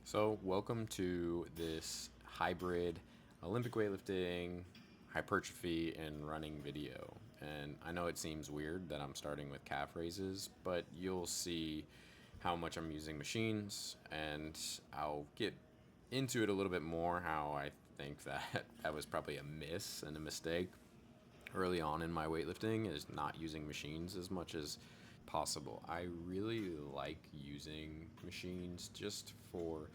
So, welcome to this hybrid Olympic weightlifting, hypertrophy, and running video. And I know it seems weird that I'm starting with calf raises, but you'll see how much I'm using machines, and I'll get into it a little bit more how I think that that was probably a miss and a mistake early on in my weightlifting is not using machines as much as possible. I really like using machines just for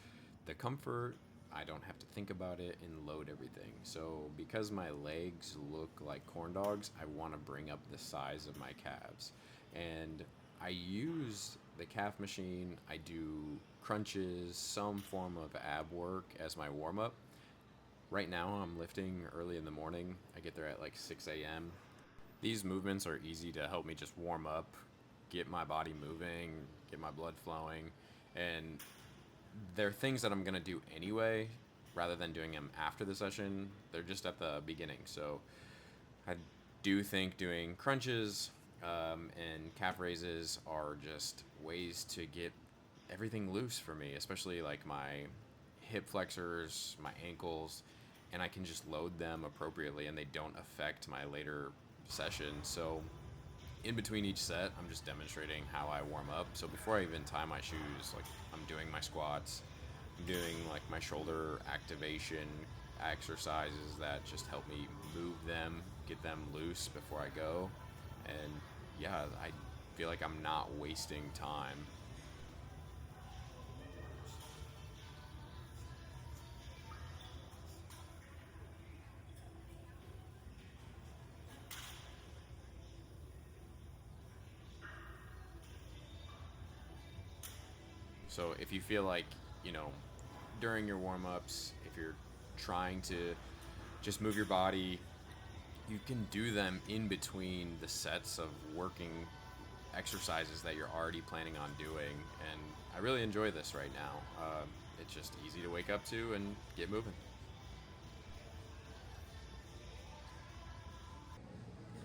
the comfort. I don't have to think about it and load everything. So, because my legs look like corn dogs, I want to bring up the size of my calves. And I use the calf machine, I do crunches, some form of ab work as my warm up. Right now, I'm lifting early in the morning. I get there at like 6 a.m. These movements are easy to help me just warm up, get my body moving, get my blood flowing, and they're things that I'm gonna do anyway rather than doing them after the session. They're just at the beginning. So I do think doing crunches and calf raises are just ways to get everything loose for me, especially like my hip flexors, my ankles, and I can just load them appropriately and they don't affect my later session. So in between each set, I'm just demonstrating how I warm up. So before I even tie my shoes, like I'm doing my squats, I'm doing like my shoulder activation exercises that just help me move them, get them loose before I go. And yeah, I feel like I'm not wasting time. So if you feel like, you know, during your warm ups, if you're trying to just move your body, you can do them in between the sets of working exercises that you're already planning on doing. And I really enjoy this right now. It's just easy to wake up to and get moving.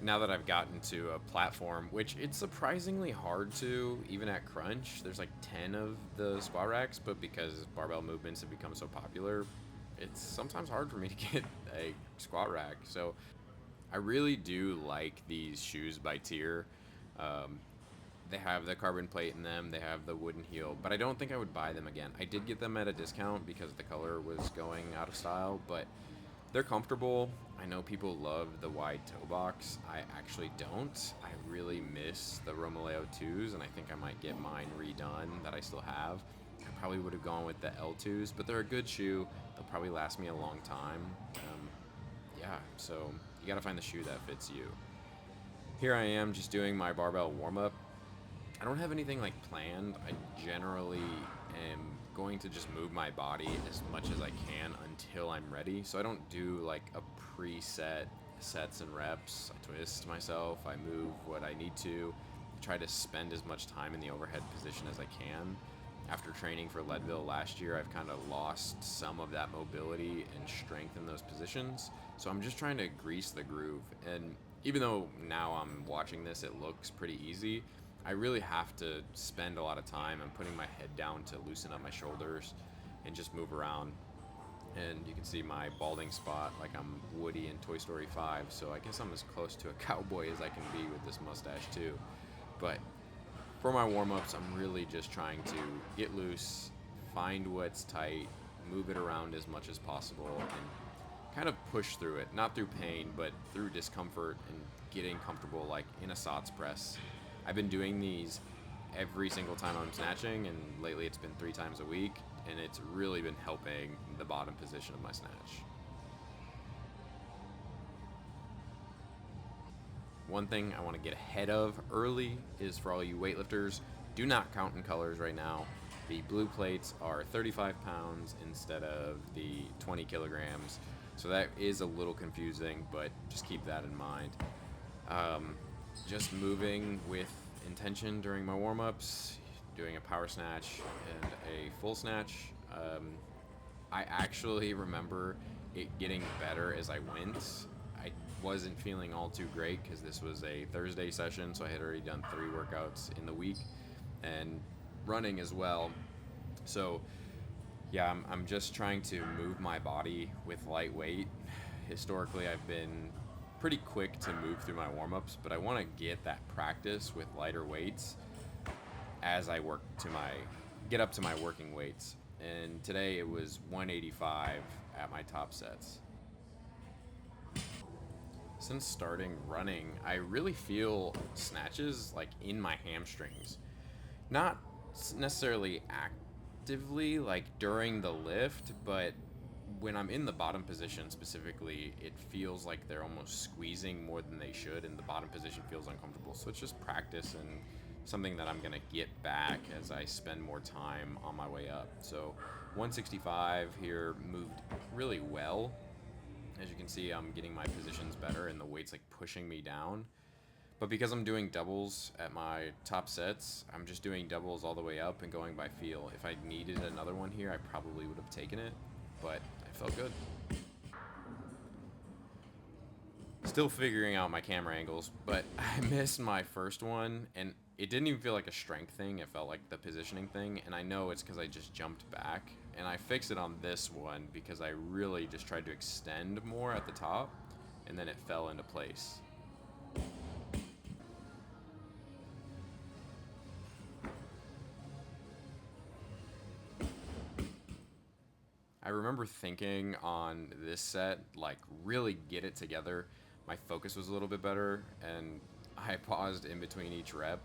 Now that I've gotten to a platform, which it's surprisingly hard to, even at Crunch, there's like 10 of the squat racks, but because barbell movements have become so popular, it's sometimes hard for me to get a squat rack. So I really do like these shoes by Tier. Um, they have the carbon plate in them, they have the wooden heel, but I don't think I would buy them again. I did get them at a discount because the color was going out of style, but they're comfortable. I know people love the wide toe box. I actually don't. I really miss the Romaleo 2s, and I think I might get mine redone that I still have. I probably would have gone with the L2s, but they're a good shoe. They'll probably last me a long time. Yeah, so you got to find the shoe that fits you. Here I am just doing my barbell warm up. I don't have anything like planned. I generally am going to just move my body as much as I can until I'm ready. So I don't do like a preset sets and reps. I twist myself, I move what I need to. I try to spend as much time in the overhead position as I can. After training for Leadville last year, I've kind of lost some of that mobility and strength in those positions. So I'm just trying to grease the groove. And even though now I'm watching this, it looks pretty easy. I really have to spend a lot of time and putting my head down to loosen up my shoulders and just move around. And you can see my balding spot like I'm Woody in Toy Story 5, so I guess I'm as close to a cowboy as I can be with this mustache too. But for my warm-ups, I'm really just trying to get loose, find what's tight, move it around as much as possible, and kind of push through it. Not through pain, but through discomfort and getting comfortable, like in a SOTS press. I've been doing these every single time I'm snatching, and lately it's been 3 times a week, and it's really been helping the bottom position of my snatch. One thing I want to get ahead of early is for all you weightlifters, do not count in colors right now. The blue plates are 35 pounds instead of the 20 kilograms. So that is a little confusing, but just keep that in mind. Just moving with intention during my warm ups, doing a power snatch and a full snatch. I actually remember it getting better as I went. I wasn't feeling all too great because this was a Thursday session, so I had already done 3 workouts in the week and running as well. So Yeah, I'm just trying to move my body with light weight. Historically, I've been pretty quick to move through my warm-ups, but I want to get that practice with lighter weights as I get up to my working weights. And today it was 185 at my top sets. Since starting running, I really feel snatches like in my hamstrings. Not necessarily actively like during the lift, but when I'm in the bottom position specifically, it feels like they're almost squeezing more than they should, and the bottom position feels uncomfortable. So it's just practice and something that I'm gonna get back as I spend more time on my way up. So 165 here moved really well. As you can see, I'm getting my positions better and the weight's like pushing me down. But because I'm doing doubles at my top sets, I'm just doing doubles all the way up and going by feel. If I needed another one here, I probably would have taken it, but I felt good. Still figuring out my camera angles, but I missed my first one, and it didn't even feel like a strength thing. It felt like the positioning thing, and I know it's because I just jumped back. And I fixed it on this one because I really just tried to extend more at the top, and then it fell into place. I remember thinking on this set, like, really get it together. My focus was a little bit better, and I paused in between each rep.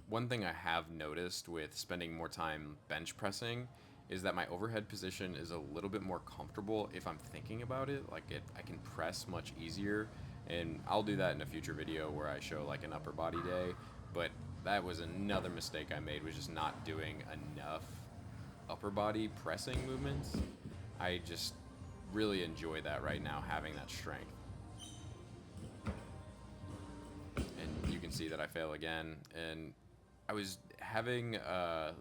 One thing I have noticed with spending more time bench pressing is that my overhead position is a little bit more comfortable if I'm thinking about it. I can press much easier, and I'll do that in a future video where I show like an upper body day. But that was another mistake I made, was just not doing enough upper body pressing movements. I just really enjoy that right now, having that strength. And you can see that I fail again, and I was having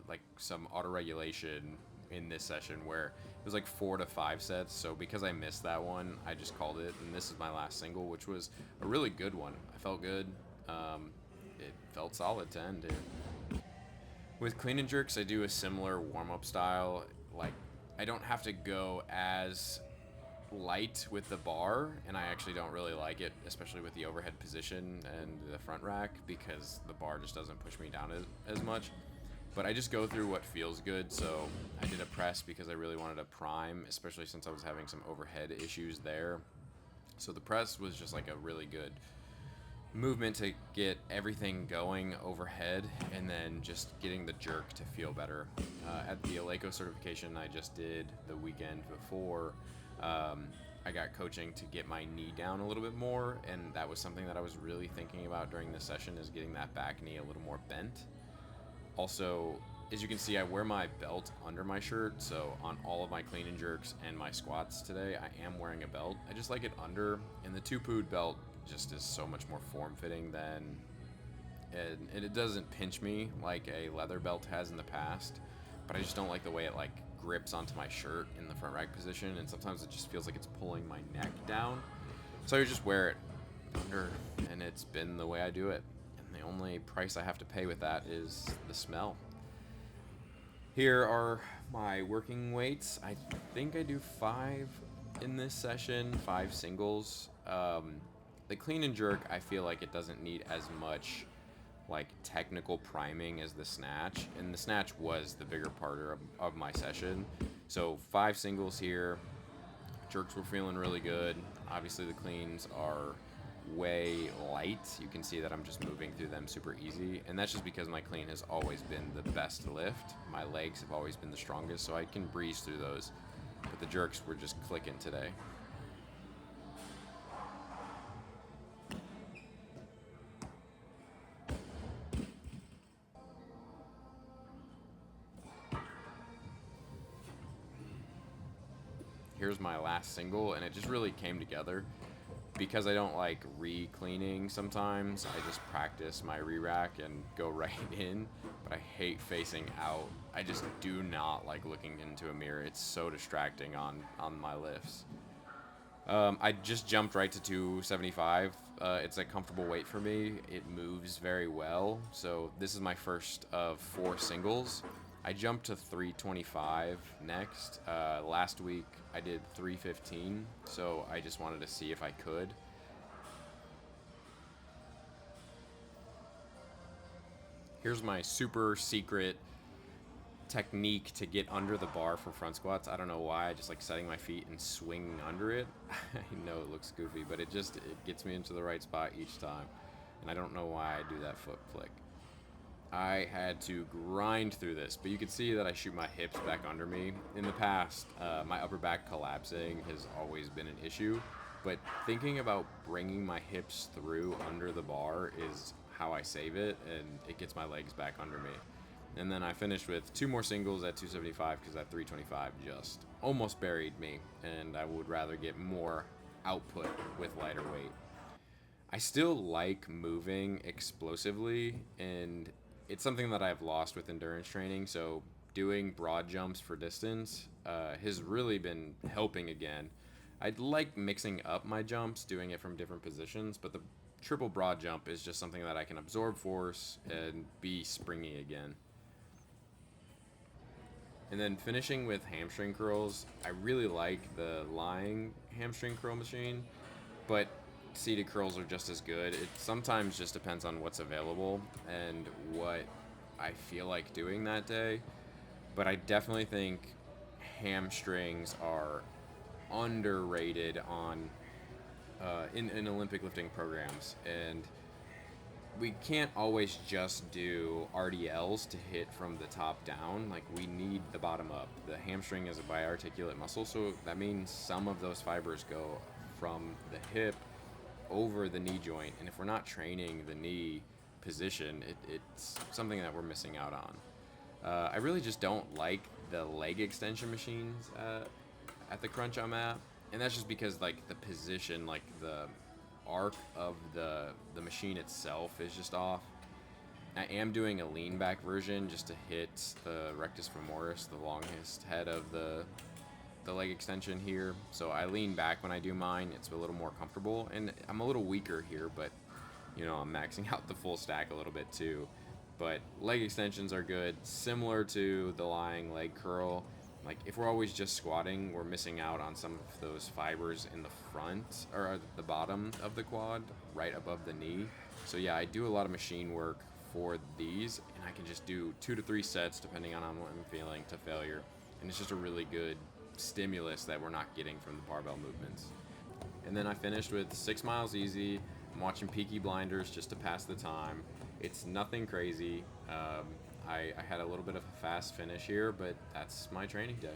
like some auto regulation in this session where it was like 4 to 5 sets. So because I missed that one, I just called it, and this is my last single, which was a really good one. I felt good. It felt solid to end here. With clean and jerks, I do a similar warm up style. Like, I don't have to go as light with the bar, and I actually don't really like it, especially with the overhead position and the front rack, because the bar just doesn't push me down as much. But I just go through what feels good. So I did a press because I really wanted to prime, especially since I was having some overhead issues there. So the press was just like a really good movement to get everything going overhead, and then just getting the jerk to feel better. At the Eleiko certification I just did the weekend before, I got coaching to get my knee down a little bit more, and that was something that I was really thinking about during this session, is getting that back knee a little more bent. Also, as you can see, I wear my belt under my shirt, so on all of my clean and jerks and my squats today, I am wearing a belt. I just like it under, and the two-pood belt just is so much more form-fitting than, and it doesn't pinch me like a leather belt has in the past, but I just don't like the way it like grips onto my shirt in the front rack position, and sometimes it just feels like it's pulling my neck down. So I just wear it under, and it's been the way I do it. And the only price I have to pay with that is the smell. Here are my working weights. I think I do 5 in this session, 5 singles. The clean and jerk, I feel like it doesn't need as much like technical priming as the snatch, and the snatch was the bigger part of my session. So 5 singles here. Jerks were feeling really good. Obviously the cleans are way light. You can see that I'm just moving through them super easy, and that's just because my clean has always been the best lift. My legs have always been the strongest, so I can breeze through those, but the jerks were just clicking today. Here's my last single, and it just really came together. because I don't like re-cleaning sometimes, I just practice my re-rack and go right in, but I hate facing out. I just do not like looking into a mirror. It's so distracting on my lifts. I just jumped right to 275. It's a comfortable weight for me. It moves very well. So this is my first of 4 singles. I jumped to 325 next. Last week I did 315, so I just wanted to see if I could. Here's my super secret technique to get under the bar for front squats. I don't know why. I just like setting my feet and swinging under it. I know it looks goofy, but it gets me into the right spot each time. And I don't know why I do that foot flick. I had to grind through this, but you can see that I shoot my hips back under me. In the past, my upper back collapsing has always been an issue, but thinking about bringing my hips through under the bar is how I save it, and it gets my legs back under me. And then I finished with 2 more singles at 275 because that 325 just almost buried me, and I would rather get more output with lighter weight. I still like moving explosively, and it's something that I've lost with endurance training. So doing broad jumps for distance has really been helping again. I'd like mixing up my jumps, doing it from different positions, but the triple broad jump is just something that I can absorb force and be springy again. And then finishing with hamstring curls, I really like the lying hamstring curl machine, but seated curls are just as good. It sometimes just depends on what's available and what I feel like doing that day. But I definitely think hamstrings are underrated on in Olympic lifting programs, and we can't always just do RDLs to hit from the top down. Like, we need the bottom up. The hamstring is a biarticulate muscle, so that means some of those fibers go from the hip over the knee joint, and if we're not training the knee position, it's something that we're missing out on. I really just don't like the leg extension machines at the crunch I'm at, and that's just because like the position, like the arc of the machine itself is just off. I am doing a lean back version just to hit the rectus femoris, the longest head of the leg extension here. So I lean back when I do mine. It's a little more comfortable, and I'm a little weaker here, but I'm maxing out the full stack a little bit too. But leg extensions are good, similar to the lying leg curl. Like, if we're always just squatting, we're missing out on some of those fibers in the front or the bottom of the quad, right above the knee. So yeah, I do a lot of machine work for these, and I can just do 2 to 3 sets depending on what I'm feeling to failure. And it's just a really good stimulus that we're not getting from the barbell movements. And then I finished with 6 miles easy. I'm watching Peaky Blinders just to pass the time. It's nothing crazy. I had a little bit of a fast finish here, but that's my training day.